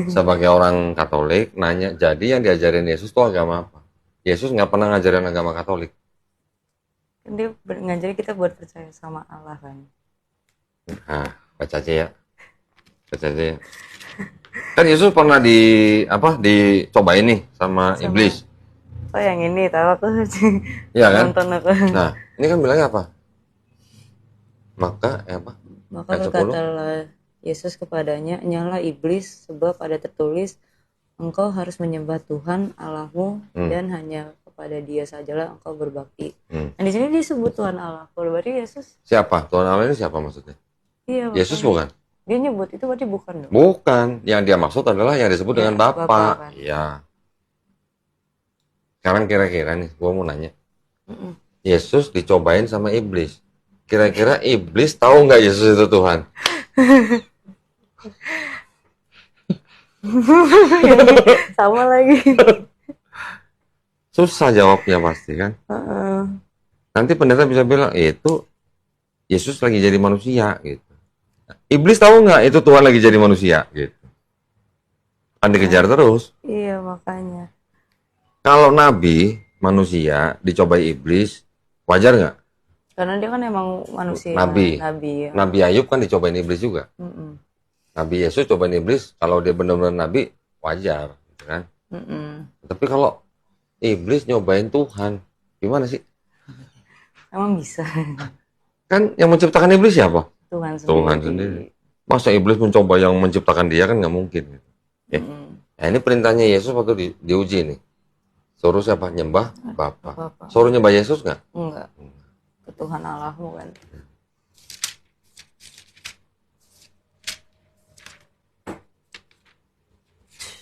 sebagai orang Katolik nanya, jadi yang diajarin Yesus itu agama apa? Yesus nggak pernah ngajarin agama Katolik. Kan dia ngajarin kita buat percaya sama Allah kan. Nah, baca aja ya. Baca aja ya. Kan Yesus pernah dicobain nih sama iblis. Oh yang ini tahu aku Iya kan? nonton aku. Nah, ini kan bilangnya apa? Maka Maka ayat 10. berkatalah Yesus kepadanya, nyala iblis, sebab ada tertulis, engkau harus menyembah Tuhan Allahmu dan hanya kepada Dia sajalah engkau berbakti. Nah di sini disebut Tuhan Allah. Berarti Yesus Siapa? Tuhan Allah ini siapa maksudnya? iya. Yesus bukan? Dia nyebut itu berarti bukan dong. Bukan. Yang dia maksud adalah yang disebut dengan Bapa. Kan? Iya. Sekarang kira-kira nih, gua mau nanya. Yesus dicobain sama iblis. Kira-kira iblis tahu nggak Yesus itu Tuhan? Sama lagi. Susah jawabnya pasti kan. Nanti pendeta bisa bilang itu Yesus lagi jadi manusia gitu. Iblis tahu nggak itu Tuhan lagi jadi manusia gitu. Kan dikejar terus. Iya makanya. Kalau nabi manusia dicobai iblis, wajar nggak? Karena dia kan emang manusia. Nabi. Ya. Nabi Ayub kan dicobain iblis juga. Nabi Yesus cobain iblis, kalau dia benar-benar nabi, wajar, gitu kan? Tapi kalau iblis nyobain Tuhan, gimana sih? Emang bisa? Kan yang menciptakan iblis siapa? Tuhan sendiri. Tuhan sendiri. Masa iblis mencoba yang menciptakan dia kan nggak mungkin. Nah ini perintahnya Yesus waktu diuji nih. Suruh siapa? Nyembah Bapa. Suruh nyembah Yesus nggak? Enggak. Ke Tuhan Allahmu kan.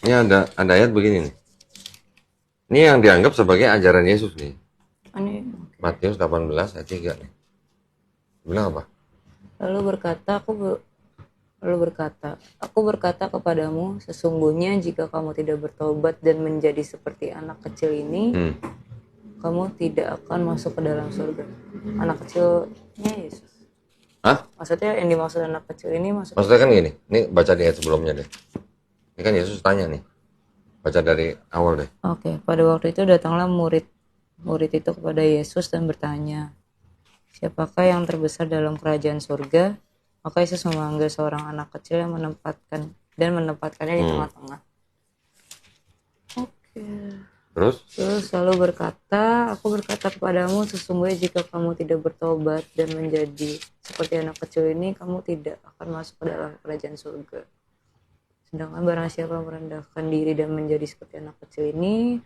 Ini ada ayat begini nih. Ini yang dianggap sebagai ajaran Yesus nih. Matius 18 ayat 3 nih. Bilang apa? Lalu berkata, aku berkata kepadamu, sesungguhnya jika kamu tidak bertobat dan menjadi seperti anak kecil ini, kamu tidak akan masuk ke dalam surga. Anak kecilnya Yesus. Hah? Maksudnya yang dimaksud anak kecil ini maksudnya kan gini, ini baca di ayat sebelumnya deh. Ini kan Yesus tanya nih. Baca dari awal deh. Oke, pada waktu itu datanglah murid itu kepada Yesus dan bertanya, siapakah yang terbesar dalam kerajaan surga? Maka Yesus memanggil seorang anak kecil yang menempatkannya di tengah-tengah. Oke. Terus lalu berkata, aku berkata kepadamu, sesungguhnya jika kamu tidak bertobat dan menjadi seperti anak kecil ini, kamu tidak akan masuk ke dalam kerajaan surga. Sedangkan barang siapa merendahkan diri dan menjadi seperti anak kecil ini,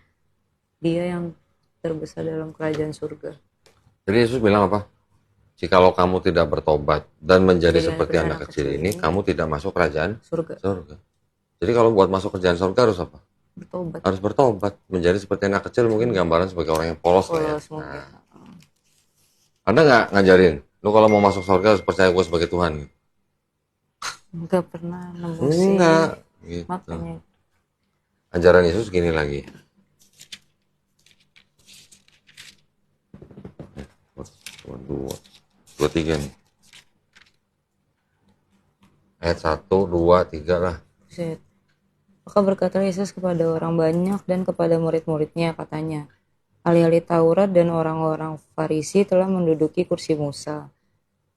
dia yang terbesar dalam kerajaan surga. Jadi Yesus bilang apa? Jikalau kamu tidak bertobat dan menjadi seperti anak kecil ini, kamu tidak masuk kerajaan surga. Jadi kalau buat masuk kerajaan surga harus apa? Bertobat. Harus bertobat. Menjadi seperti anak kecil mungkin gambaran sebagai orang yang polos lah ya. Nah. Anda nggak ngajarin, lu kalau mau masuk surga harus percaya gue sebagai Tuhan? Enggak pernah nemu sih. Enggak. Gitu. Makanya. Ajaran Yesus gini lagi. Dua, tiga nih. Ayat 1, 2, 3 lah. Maka berkata Yesus kepada orang banyak dan kepada murid-muridnya, katanya, ahli-ahli Taurat dan orang-orang Farisi telah menduduki kursi Musa.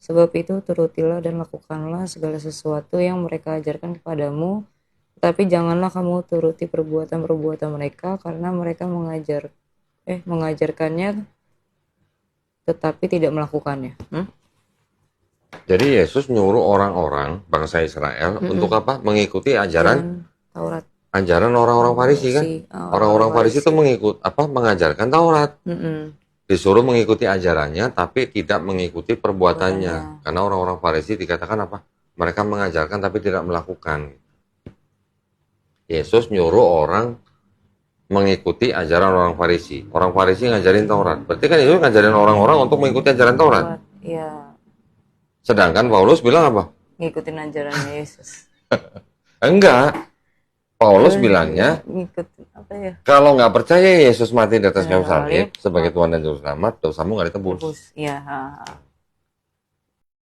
Sebab itu turutilah dan lakukanlah segala sesuatu yang mereka ajarkan kepadamu, tetapi janganlah kamu turuti perbuatan-perbuatan mereka, karena mereka mengajarkannya tetapi tidak melakukannya. Jadi Yesus nyuruh orang-orang bangsa Israel untuk apa? Mengikuti ajaran Taurat. Ajaran orang-orang Farisi kan? Orang-orang Farisi itu mengajarkan Taurat. Disuruh mengikuti ajarannya tapi tidak mengikuti perbuatannya. Karena orang-orang Farisi dikatakan apa? Mereka mengajarkan tapi tidak melakukan. Yesus nyuruh orang mengikuti ajaran orang Farisi. Orang Farisi ngajarin Taurat. Berarti kan Yesus ngajarin orang-orang untuk mengikuti ajaran Taurat. Iya. Sedangkan Paulus bilang apa? Ngikutin ajaran Yesus. Enggak. Paulus bilangnya, kalau nggak percaya Yesus mati di atas kayu salib sebagai Tuhan dan Juru Selamat, dosamu nggak ditebus. Iya.